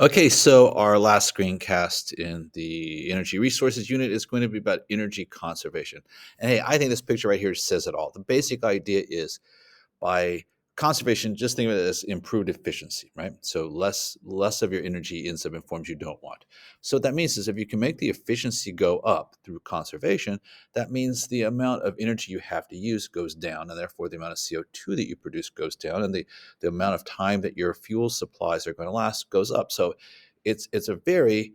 Okay, so our last screencast in the energy resources unit is going to be about energy conservation. And hey, I think this picture right here says it all. The basic idea is by conservation, just think of it as improved efficiency, right? So less of your energy ends up in forms you don't want. So what that means is if you can make the efficiency go up through conservation, that means the amount of energy you have to use goes down, and therefore the amount of CO2 that you produce goes down, and the amount of time that your fuel supplies are going to last goes up. So it's a very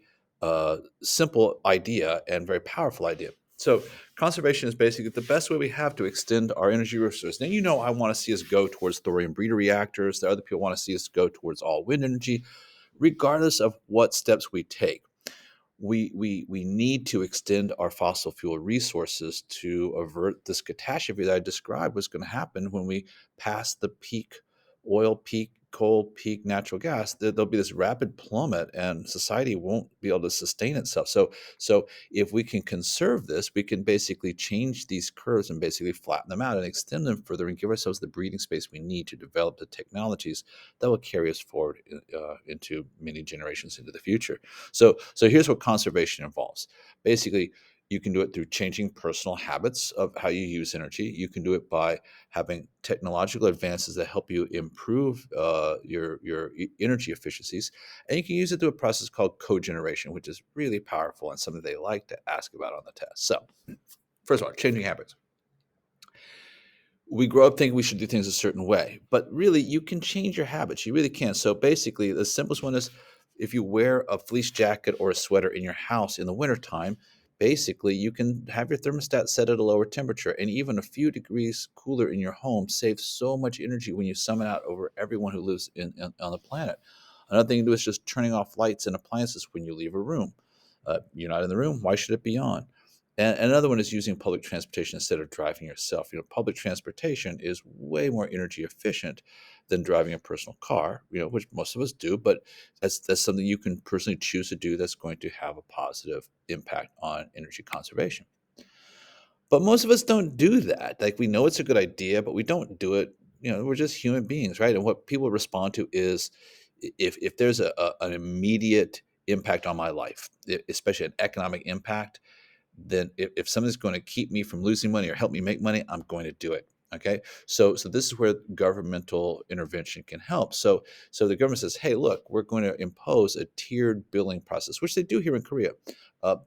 simple idea and very powerful idea. So conservation is basically the best way we have to extend our energy resources. Now, I want to see us go towards thorium breeder reactors. The other people want to see us go towards all wind energy. Regardless of what steps we take, we need to extend our fossil fuel resources to avert this catastrophe that I described was going to happen when we pass the peak oil, peak coal, peak natural gas. There'll be this rapid plummet, and society won't be able to sustain itself. So if we can conserve this, we can basically change these curves and basically flatten them out and extend them further and give ourselves the breathing space we need to develop the technologies that will carry us forward into many generations into the future. So here's what conservation involves. Basically, you can do it through changing personal habits of how you use energy. You can do it by having technological advances that help you improve your energy efficiencies, and you can use it through a process called cogeneration, which is really powerful and something they like to ask about on the test. So, first of all, changing habits. We grow up thinking we should do things a certain way, but really you can change your habits. You really can. So basically, the simplest one is if you wear a fleece jacket or a sweater in your house in the wintertime, basically you can have your thermostat set at a lower temperature, and even a few degrees cooler in your home saves so much energy when you sum it out over everyone who lives on the planet. Another thing to do is just turning off lights and appliances when you leave a room. You're not in the room, why should it be on? And another one is using public transportation instead of driving yourself. Public transportation is way more energy efficient than driving a personal car, which most of us do, but that's something you can personally choose to do that's going to have a positive impact on energy conservation. But most of us don't do that. Like, we know it's a good idea, but we don't do it. We're just human beings, right? And what people respond to is if there's an immediate impact on my life, especially an economic impact, then if something's going to keep me from losing money or help me make money, I'm going to do it. Okay. So this is where governmental intervention can help. So the government says, hey, look, we're going to impose a tiered billing process, which they do here in Korea.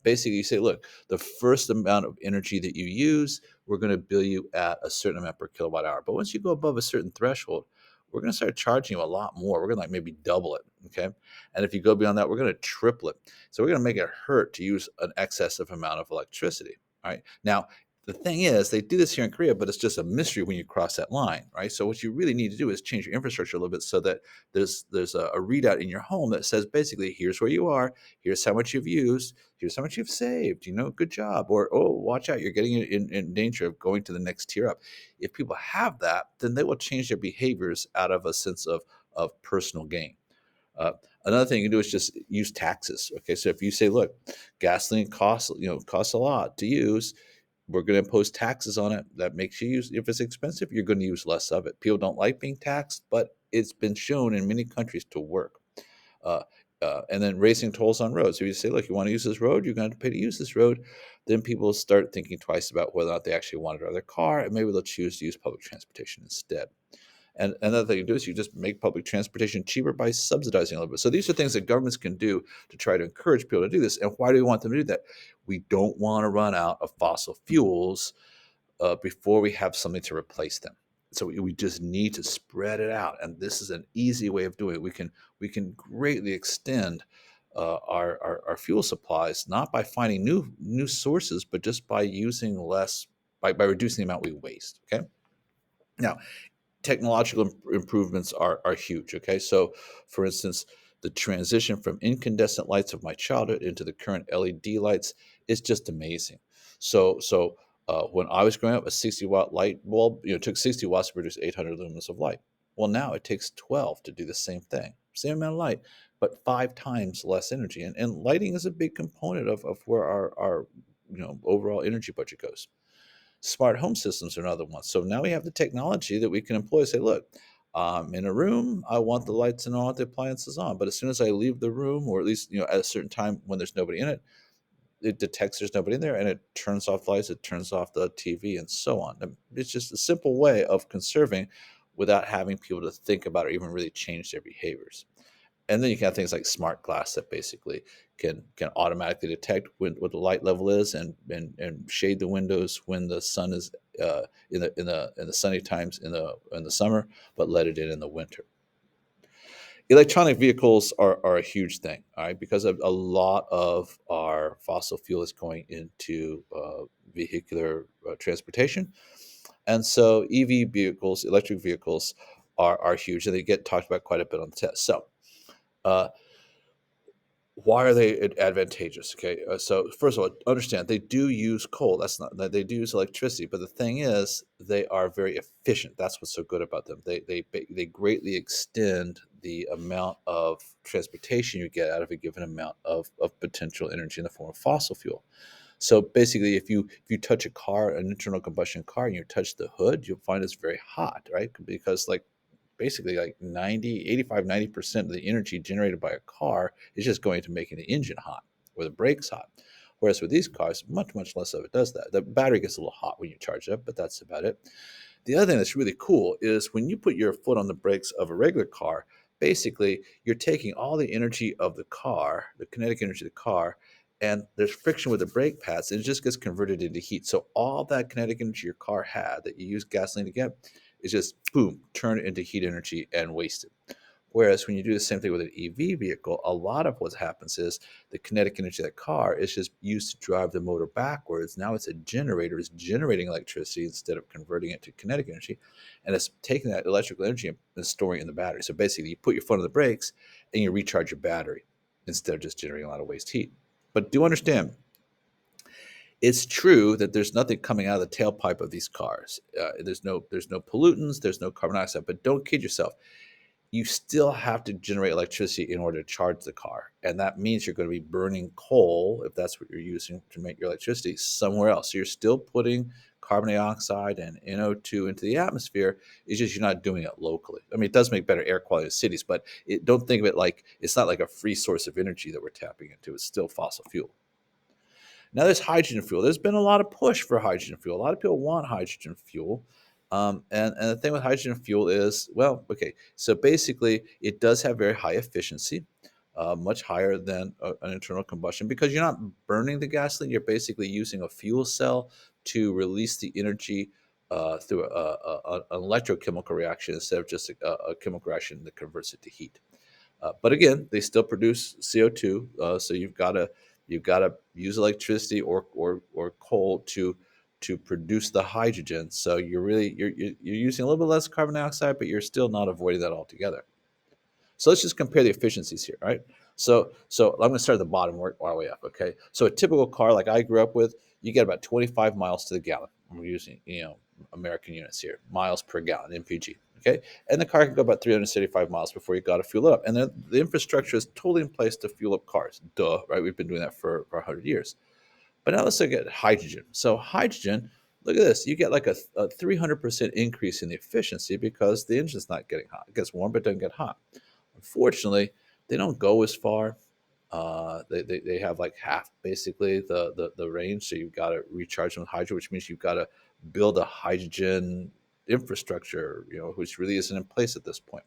Basically, you say, look, the first amount of energy that you use, we're going to bill you at a certain amount per kilowatt hour. But once you go above a certain threshold, we're going to start charging you a lot more. We're going to, like, maybe double it. Okay. And if you go beyond that, we're going to triple it. So we're going to make it hurt to use an excessive amount of electricity. All right. Now, the thing is, they do this here in Korea, but it's just a mystery when you cross that line, right? So what you really need to do is change your infrastructure a little bit so that there's a readout in your home that says basically, here's where you are, here's how much you've used, here's how much you've saved. Good job. Or, oh, watch out, you're getting in danger of going to the next tier up. If people have that, then they will change their behaviors out of a sense of personal gain. Uh, Another thing you can do is just use taxes. Okay, so if you say, look, gasoline costs a lot to use, we're going to impose taxes on it. That makes you use. If it's expensive, you're going to use less of it. People don't like being taxed, but it's been shown in many countries to work. Uh, and then raising tolls on roads. So you say, look, you want to use this road, you're going to have to pay to use this road. Then people start thinking twice about whether or not they actually want to drive their car, and maybe they'll choose to use public transportation instead. And another thing you do is you just make public transportation cheaper by subsidizing a little bit. So these are things that governments can do to try to encourage people to do this. And why do we want them to do that? We don't want to run out of fossil fuels before we have something to replace them. So we just need to spread it out, and this is an easy way of doing it. We can greatly extend our fuel supplies, not by finding new sources, but just by using less, by reducing the amount we waste. Okay. Now, technological improvements are huge. Okay, so for instance, the transition from incandescent lights of my childhood into the current LED lights is just amazing. So when I was growing up, a 60-watt light bulb, it took 60 watts to produce 800 lumens of light. Well, now it takes 12 to do the same thing, same amount of light, but 5 times less energy. And lighting is a big component of where our overall energy budget goes. Smart home systems are another one. So now we have the technology that we can employ to say, look, In a room, I want the lights and I want the appliances on. But as soon as I leave the room, or at least at a certain time when there's nobody in it, it detects there's nobody in there and it turns off lights, it turns off the TV, and so on. And it's just a simple way of conserving without having people to think about or even really change their behaviors. And then you can have things like smart glass that basically can automatically detect what the light level is, and shade the windows when the sun is in the sunny times in the summer, but let it in the winter. Electronic vehicles are a huge thing, all right, because a lot of our fossil fuel is going into vehicular transportation. And so EV vehicles, electric vehicles, are huge, and they get talked about quite a bit on the test. So uh, why are they advantageous? Okay, so first of all, understand they do use coal. That's not that they do use electricity, but the thing is, they are very efficient. That's what's so good about them. They greatly extend the amount of transportation you get out of a given amount of potential energy in the form of fossil fuel. So basically, if you touch a car, an internal combustion car, and you touch the hood, you'll find it's very hot, right? Because like basically like 90, 85, 90% of the energy generated by a car is just going to making the engine hot or the brakes hot. Whereas with these cars, much less of it does that. The battery gets a little hot when you charge it up, but that's about it. The other thing that's really cool is when you put your foot on the brakes of a regular car, basically you're taking all the energy of the car, the kinetic energy of the car, and there's friction with the brake pads, and it just gets converted into heat. So all that kinetic energy your car had that you use gasoline to get is just boom, turned into heat energy and wasted. Whereas when you do the same thing with an EV vehicle, a lot of what happens is the kinetic energy of the car is just used to drive the motor backwards. Now it's a generator, it's generating electricity instead of converting it to kinetic energy. And it's taking that electrical energy and storing it in the battery. So basically, you put your foot on the brakes and you recharge your battery instead of just generating a lot of waste heat. But do understand, it's true that there's nothing coming out of the tailpipe of these cars. There's no pollutants, there's no carbon dioxide. But don't kid yourself, you still have to generate electricity in order to charge the car. And that means you're going to be burning coal, if that's what you're using to make your electricity, somewhere else. So you're still putting carbon dioxide and NO2 into the atmosphere. It's just you're not doing it locally. I mean, it does make better air quality in cities, but don't think of it like it's not like a free source of energy that we're tapping into. It's still fossil fuel. Now there's hydrogen fuel. There's been a lot of push for hydrogen fuel. A lot of people want hydrogen fuel. And the thing with hydrogen fuel is, well, okay, so basically it does have very high efficiency, much higher than an internal combustion, because you're not burning the gasoline. You're basically using a fuel cell to release the energy through an electrochemical reaction instead of just a chemical reaction that converts it to heat. But again, they still produce CO2, so you've got to use electricity or coal to produce the hydrogen. So you're using a little bit less carbon dioxide, but you're still not avoiding that altogether. So let's just compare the efficiencies here, right? So I'm going to start at the bottom, work our way up. Okay. So a typical car like I grew up with, you get about 25 miles to the gallon. We're using American units here, miles per gallon (mpg). Okay, and the car can go about 375 miles before you got to fuel it up. And then the infrastructure is totally in place to fuel up cars. Duh, right? We've been doing that for 100 years. But now let's look at hydrogen. So hydrogen, look at this. You get like a 300% increase in the efficiency because the engine's not getting hot. It gets warm, but doesn't get hot. Unfortunately, they don't go as far. They have like half basically the range. So you've got to recharge them with hydrogen, which means you've got to build a hydrogen infrastructure, which really isn't in place at this point.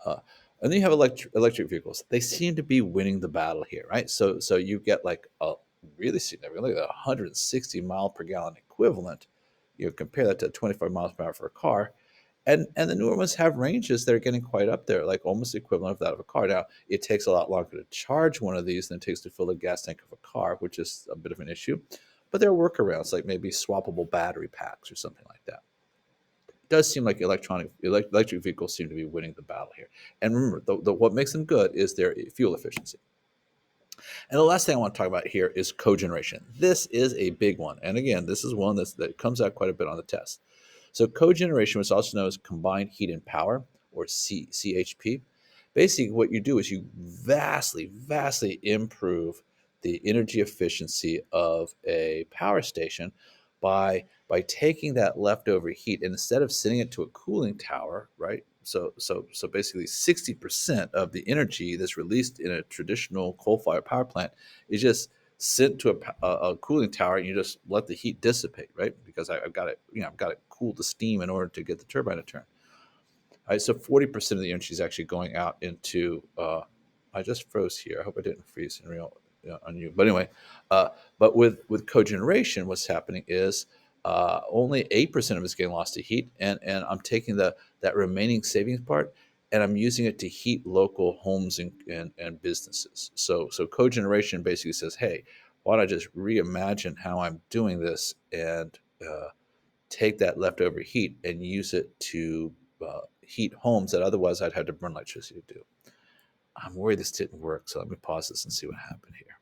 Uh, and then you have electric vehicles. They seem to be winning the battle here, right? So you get like a really significant, like a 160 mile per gallon equivalent. Compare that to 25 miles per hour for a car, and the newer ones have ranges that are getting quite up there, like almost the equivalent of that of a car. Now, it takes a lot longer to charge one of these than it takes to fill the gas tank of a car, which is a bit of an issue. But there are workarounds, like maybe swappable battery packs or something like that. It does seem like electric vehicles seem to be winning the battle here. And remember, what makes them good is their fuel efficiency. And the last thing I want to talk about here is cogeneration. This is a big one. And again, this is one that comes out quite a bit on the test. So cogeneration was also known as combined heat and power, or CHP. Basically, what you do is you vastly improve the energy efficiency of a power station by taking that leftover heat, and instead of sending it to a cooling tower, right? So basically 60% of the energy that's released in a traditional coal-fired power plant is just sent to a cooling tower, and you just let the heat dissipate, right? Because I've got it, I've got to cool the steam in order to get the turbine to turn. All right, so 40% of the energy is actually going out into. I just froze here. I hope I didn't freeze in real on you. But anyway, uh, but with cogeneration, what's happening is only 8% of it's getting lost to heat, and I'm taking that remaining savings part, and I'm using it to heat local homes and businesses. So cogeneration basically says, hey, why don't I just reimagine how I'm doing this and take that leftover heat and use it to heat homes that otherwise I'd had to burn electricity to do. I'm worried this didn't work, so let me pause this and see what happened here.